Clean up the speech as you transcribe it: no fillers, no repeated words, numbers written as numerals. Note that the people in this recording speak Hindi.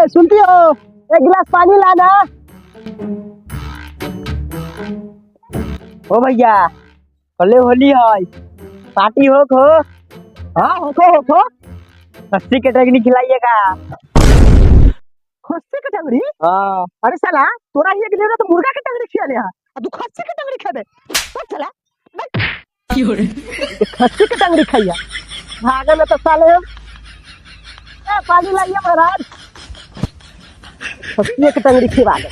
सुनती हो, एक गिलास पानी लाना। ओ भैया, कल होली है, पार्टी हो खो। हाँ हो खस्सी के टंगड़ी खिलाइएगा। खस्सी के टंगड़ी? हाँ। अरे साला तोरा ये गिले तो मुर्गा के टंगड़ी खिया ले, और तू खस्सी के टंगड़ी खा दे। चला खस्सी के टंगड़ी खाइया भागा में तो साले हम। पानी लाइए महाराज, खस्सी के टंगड़ी खिला दे।